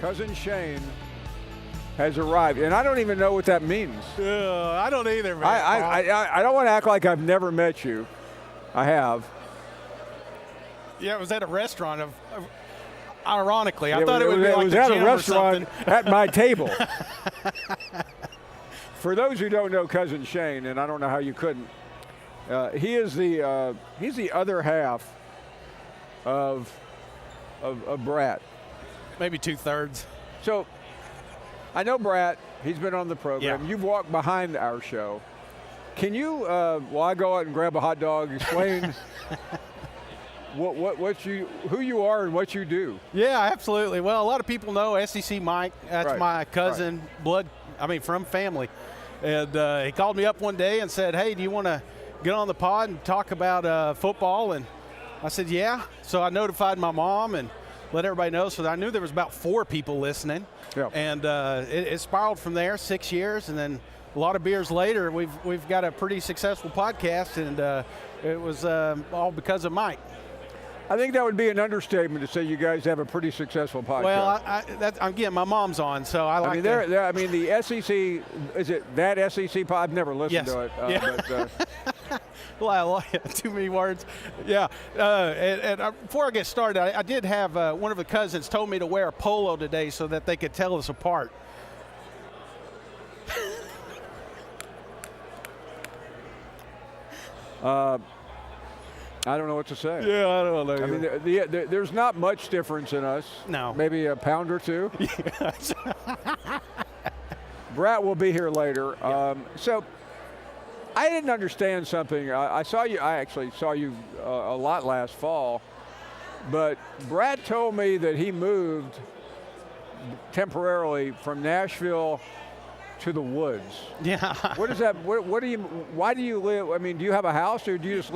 Cousin Shane has arrived, and I don't even know what that means. I don't either, man. I don't want to act like I've never met you. I have. Yeah, it was at a restaurant. Ironically, I thought it would be like was the at gym a restaurant or something. at my table. For those who don't know Cousin Shane, and I don't know how you couldn't, he's the other half of Brat. Maybe 2/3. So I know Brat. He's been on the program. Yeah. You've walked behind our show. Can you, while I go out and grab a hot dog, explain who you are and what you do? Yeah, absolutely. Well, a lot of people know SEC Mike. That's my cousin, from family. And he called me up one day and said, hey, do you want to get on the pod and talk about football? And I said, yeah. So I notified my mom and let everybody know. So I knew there was about 4 people listening. Yeah. And it spiraled from there, 6 years. And then a lot of beers later, we've got a pretty successful podcast. And it was all because of Mike. I think that would be an understatement to say you guys have a pretty successful podcast. Well, again, my mom's on, so I like that. I mean, the SEC, is it that SEC pod? I've never listened to it. Well, too many words. Yeah. And before I get started, I did have one of the cousins told me to wear a polo today so that they could tell us apart. I don't know what to say. Yeah, I don't know. I mean, there's not much difference in us. No. Maybe a pound or two. Yes. Brat will be here later. So I didn't understand something. I actually saw you a lot last fall, but Brat told me that he moved temporarily from Nashville to the woods. Yeah. What is that? Why do you live? I mean, do you have a house or do you just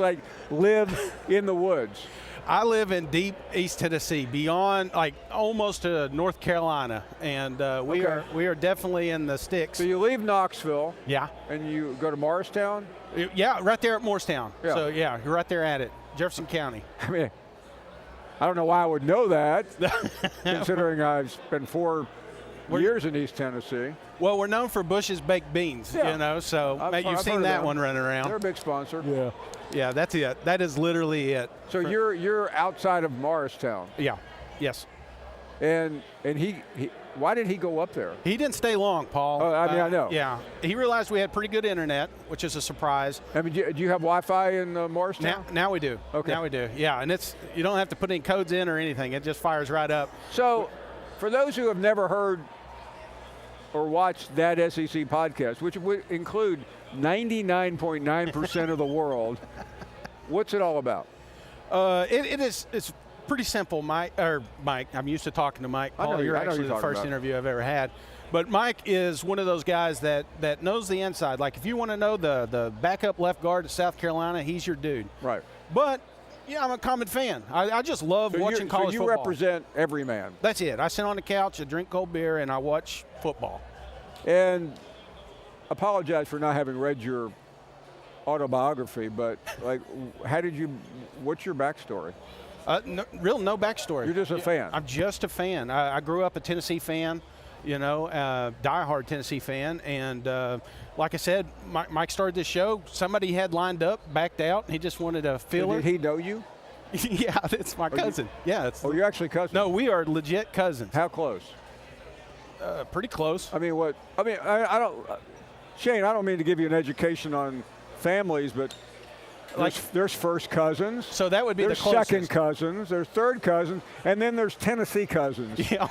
live in the woods? I live in deep East Tennessee, beyond almost to North Carolina, and we are definitely in the sticks. So you leave Knoxville. Yeah. And you go to Morristown? Yeah, right there at Morristown. Yeah. So yeah, you're right there at it, Jefferson County. I mean, I don't know why I would know that, considering I've spent 4 years in East Tennessee. Well, we're known for Bush's baked beans, so you've seen that one running around. They're a big sponsor. Yeah. Yeah, that's it. That is literally it. So you're outside of Morristown. Yeah. Yes. And he why did he go up there? He didn't stay long, Paul. Oh, I mean, I know. Yeah. He realized we had pretty good internet, which is a surprise. I mean, do you have Wi-Fi in Morristown? Now we do. Okay. Now we do. Yeah, and you don't have to put any codes in or anything. It just fires right up. So, for those who have never heard or watched that SEC podcast, which would include 99.9% of the world, what's it all about? It's pretty simple, Mike. I'm used to talking to Mike. Paul, you're actually the first interview I've ever had. But Mike is one of those guys that knows the inside. Like, if you want to know the backup left guard at South Carolina, he's your dude. Right. But yeah, I'm a common fan. I just love watching college football. So you represent every man. That's it. I sit on the couch, I drink cold beer, and I watch football. And apologize for not having read your autobiography, but what's your backstory? No backstory. You're just a fan. I'm just a fan. I grew up a Tennessee fan, diehard Tennessee fan. And like I said, Mike started this show. Somebody had lined up, backed out, and he just wanted a filler. Did he know you? Yeah, it's my cousin. You're actually cousins? No, we are legit cousins. How close? Pretty close. I don't, Shane, I don't mean to give you an education on families, but there's first cousins. So that would be the closest. There's second cousins, there's third cousins, and then there's Tennessee cousins. Yeah,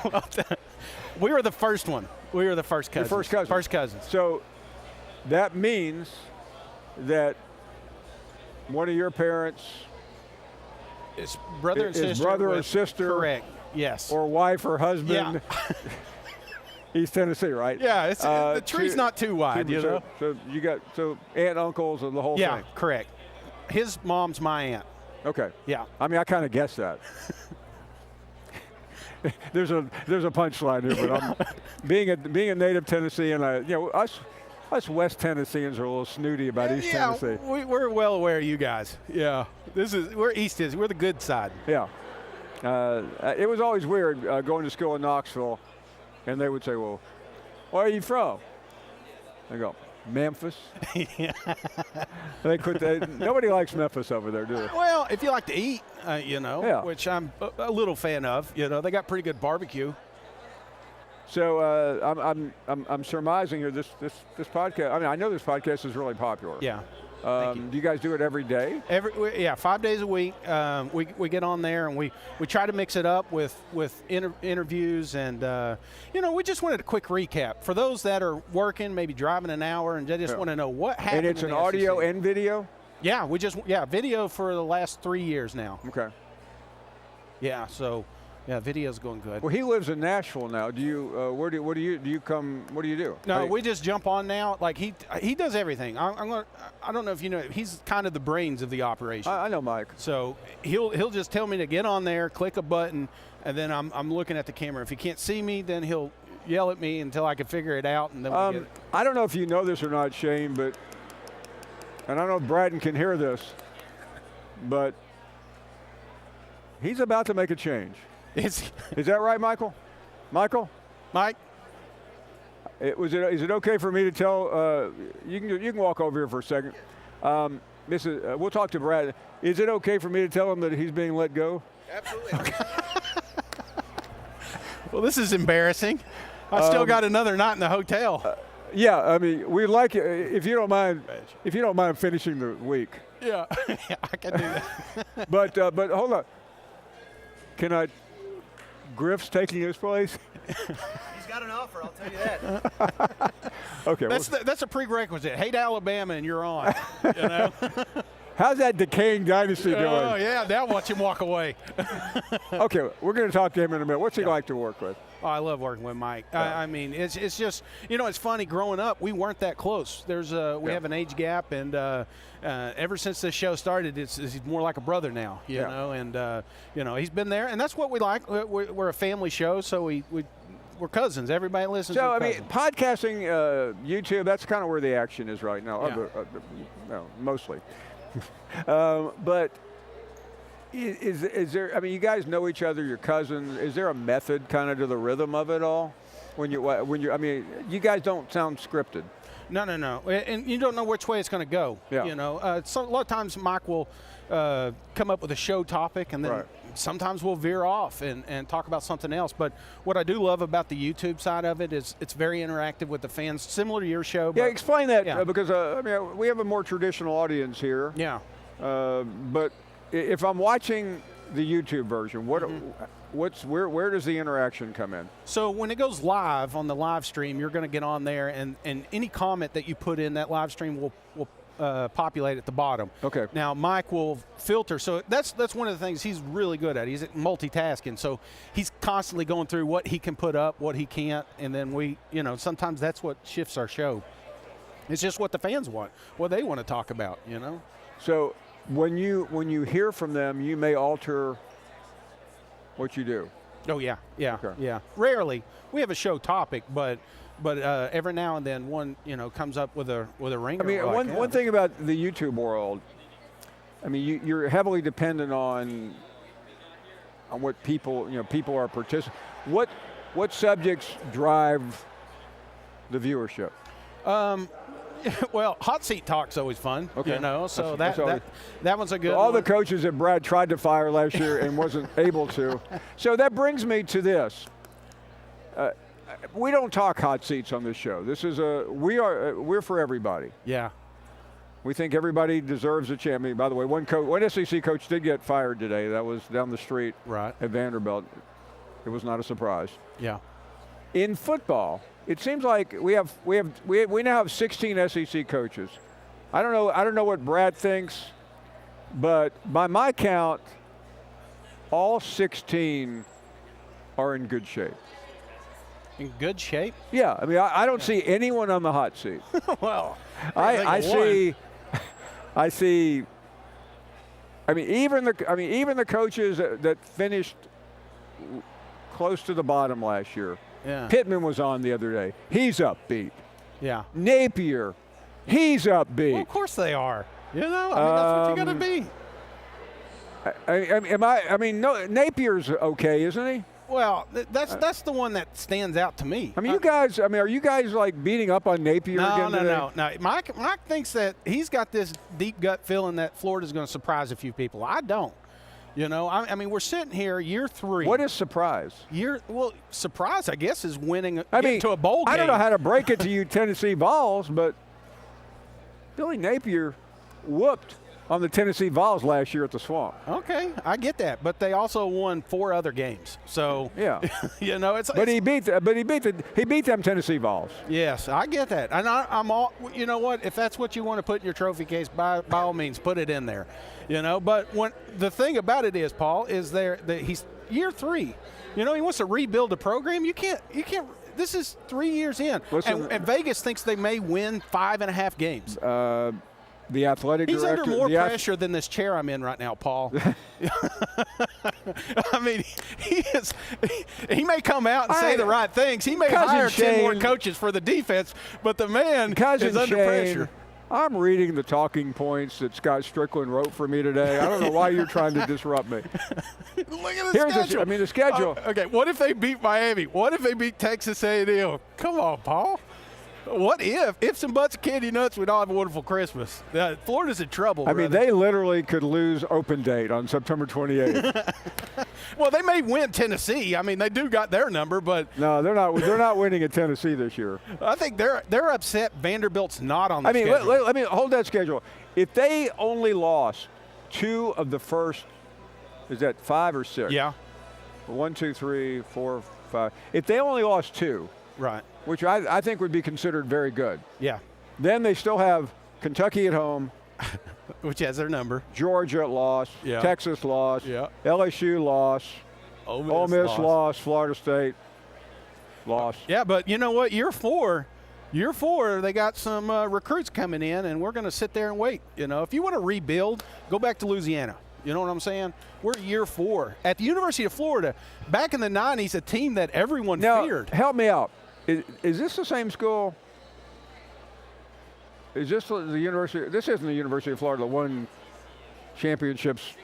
we were the first one. We were the first cousins. The first cousins. First cousins. So that means that one of your parents is brother and sister. Brother or sister. Correct. Yes. Or wife or husband. Yeah. East Tennessee, right? Yeah, the tree's not too wide, So you got aunt, uncles, and the whole thing. Yeah, correct. His mom's my aunt. Okay. Yeah. I mean, I kind of guessed that. there's a punchline here, but being a native Tennessean, us West Tennesseans are a little snooty about East Tennessee. We're well aware of you guys. Yeah, we're East Tennessee. We're the good side. Yeah. It was always weird going to school in Knoxville. And they would say, well, where are you from? I go, Memphis. Nobody likes Memphis over there, do they? Well, if you like to eat, which I'm a little fan of, they got pretty good barbecue. So I'm surmising here this podcast. I mean, I know this podcast is really popular. Yeah. Do you guys do it every day? 5 days a week. We get on there and we try to mix it up with interviews and we just wanted a quick recap for those that are working, maybe driving an hour, and they just want to know what happened. And it's in an the audio SEC. and video. Yeah, video for the last 3 years now. Okay. Yeah, so. Yeah, video's going good. Well, he lives in Nashville now. Do you? What do you come? What do you do? No, we just jump on now. Like he does everything. I don't know if you know. He's kind of the brains of the operation. I know Mike. So he'll just tell me to get on there, click a button, and then I'm looking at the camera. If he can't see me, then he'll yell at me until I can figure it out, and then we get it. I don't know if you know this or not, Shane, and I don't know if Braden can hear this, but he's about to make a change. Is that right, Michael? Mike? Is it okay for me to tell? You can walk over here for a second. We'll talk to Brad. Is it okay for me to tell him that he's being let go? Absolutely. Well, this is embarrassing. I still got another night in the hotel. Yeah, I mean, we'd like you, if you don't mind finishing the week. Yeah, I can do that. But hold on. Can I? Griff's taking his place? He's got an offer, I'll tell you that. Okay. That's a prerequisite. Hate Alabama and you're on. How's that decaying dynasty doing? Oh, yeah, now watch him walk away. Okay, we're going to talk to him in a minute. What's he like to work with? Oh, I love working with Mike. I mean, it's just, it's funny. Growing up, we weren't that close. We have an age gap, and ever since this show started, he's more like a brother now, you know. And, he's been there, and that's what we like. We're a family show, so we're cousins. Everybody listens to cousins. Podcasting, YouTube, that's kind of where the action is right now, mostly. But is there? I mean, you guys know each other. You're cousins. Is there a method kind of to the rhythm of it all? When you, I mean, you guys don't sound scripted. No, and you don't know which way it's going to go. Yeah. So a lot of times Mike will come up with a show topic, and then sometimes we'll veer off and talk about something else. But what I do love about the YouTube side of it is it's very interactive with the fans, similar to your show. Yeah, explain that because we have a more traditional audience here. Yeah. But if I'm watching the YouTube version, where does the interaction come in? So when it goes live on the live stream, you're going to get on there, and any comment that you put in that live stream will populate at the bottom. Okay. Now Mike will filter. So that's one of the things he's really good at. He's multitasking. So he's constantly going through what he can put up, what he can't, and then we, sometimes that's what shifts our show. It's just what the fans want, what they want to talk about, So when you hear from them, you may alter what you do. Oh yeah. Okay. Yeah. Rarely. We have a show topic, but every now and then one comes up with a ringer. I mean, one thing about the YouTube world, I mean, you're heavily dependent on what people are participating. What subjects drive the viewership? Well, hot seat talk's always fun. Okay. So that one's a good all one. the coaches that Brad tried to fire last year and wasn't able to. So that brings me to this. We don't talk hot seats on this show. This is we're for everybody. Yeah. We think everybody deserves a champion. By the way, one SEC coach did get fired today. That was down the street at Vanderbilt. It was not a surprise. Yeah. In football, it seems like we now have 16 SEC coaches. I don't know what Brad thinks, but by my count, all 16 are in good shape. In good shape? Yeah, I mean, I don't see anyone on the hot seat. Well, I see. I mean, even the coaches that finished close to the bottom last year. Yeah. Pittman was on the other day. He's upbeat. Yeah. Napier, he's upbeat. Well, of course they are. That's what you got to be. I mean, Napier's okay, isn't he? Well, that's the one that stands out to me. I mean, are you guys like beating up on Napier again today? No. Mike thinks that he's got this deep gut feeling that Florida's going to surprise a few people. I don't. You know, I mean, we're sitting here year 3. What is surprise? Surprise, I guess, is winning getting to a bowl game. I don't know how to break it to you Tennessee Vols, but Billy Napier whooped on the Tennessee Vols last year at the Swamp. Okay, I get that, but they also won 4 other games. So yeah, you know, he beat them Tennessee Vols. Yes, I get that, and I'm all. You know what? If that's what you want to put in your trophy case, by all means, put it in there. You know, but the thing about it is, Paul, is that he's year 3. You know, he wants to rebuild the program. You can't. This is 3 years in, and Vegas thinks they may win 5.5 games. The athletic He's director. under more pressure than this chair I'm in right now, Paul. I mean, he may come out and say the right things. He may hire 10 more coaches for the defense, but the man is under pressure. I'm reading the talking points that Scott Strickland wrote for me today. I don't know why you're trying to disrupt me. Look at the schedule. The schedule. Okay, what if they beat Miami? What if they beat Texas A&M? Come on, Paul. What if? Ifs and buts of candy nuts, we'd all have a wonderful Christmas. Florida's in trouble, I mean, they literally could lose open date on September 28th. Well, they may win Tennessee. I mean, they do got their number, but no, they're not. They're not winning at Tennessee this year. I think they're upset Vanderbilt's not on the schedule. I mean, let me hold that schedule. If they only lost 2 of the first, is that 5 or 6? Yeah. 1, 2, 3, 4, 5. If they only lost 2. Right. Which I think would be considered very good. Yeah. Then they still have Kentucky at home. Which has their number. Georgia lost. Yeah. Texas lost. Yeah. LSU lost. Ole Miss lost. Florida State lost. Yeah, but you know what? Year 4, they got some recruits coming in, and we're going to sit there and wait. You know, if you want to rebuild, go back to Louisiana. You know what I'm saying? We're year 4. At the University of Florida, back in the 90s, a team that everyone feared. Help me out. Is this the same school? Is this the university? This isn't the University of Florida that won championships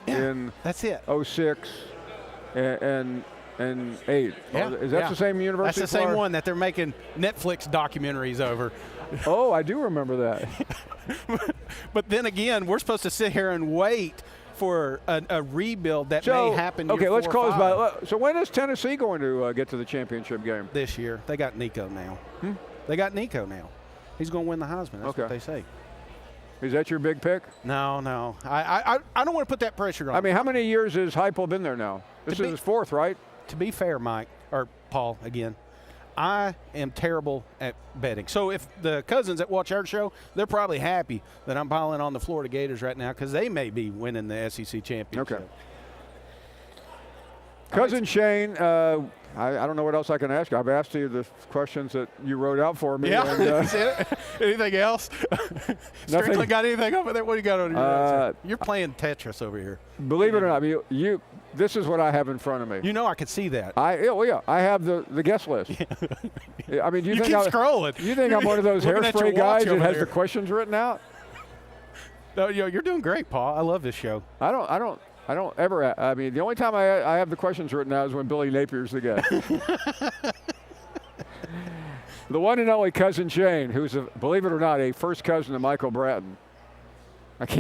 in that's it. 06 and 8. Yeah. Is that the same university? That's the same one that they're making Netflix documentaries over. Oh, I do remember that. But then again, we're supposed to sit here and wait for a rebuild that may happen. Okay, let's close by. So when is Tennessee going to get to the championship game? This year. They got Nico now. They got Nico now. He's going to win the Heisman. That's what they say. Is that your big pick? No. I don't want to put that pressure on. I mean, how many years has Heupel been there now? This is his 4th, right? To be fair, Mike, or Paul, again, I am terrible at betting. So if the cousins that watch our show, they're probably happy that I'm piling on the Florida Gators right now because they may be winning the SEC championship. Okay. Cousin Shane, I don't know what else I can ask you. I've asked you the questions that you wrote out for me. Yeah. And, anything else? Strickland got anything over there? What do you got on your You're playing Tetris over here. Believe it or not, this is what I have in front of me. You know I could see that. I have the guest list. I mean, you keep scrolling. You think I'm one of those hairspray guys that has the questions written out? No, you're doing great, Paul. I love this show. I don't ever. I mean, the only time I have the questions written out is when Billy Napier's the guest. The one and only Cousin Shane, who's, believe it or not, a first cousin to Michael Bratton. If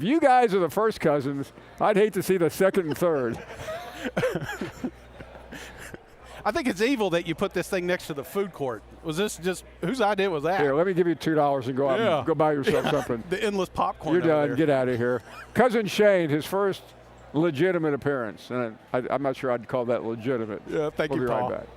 you guys are the first cousins, I'd hate to see the second and third. I think it's evil that you put this thing next to the food court. Was this just whose idea was that? Here, let me give you $2 and go out and go buy yourself something. The endless popcorn. You're done. Get out of here. Cousin Shane, his first legitimate appearance, and I'm not sure I'd call that legitimate. Yeah, thank you, Paul. We'll be right back.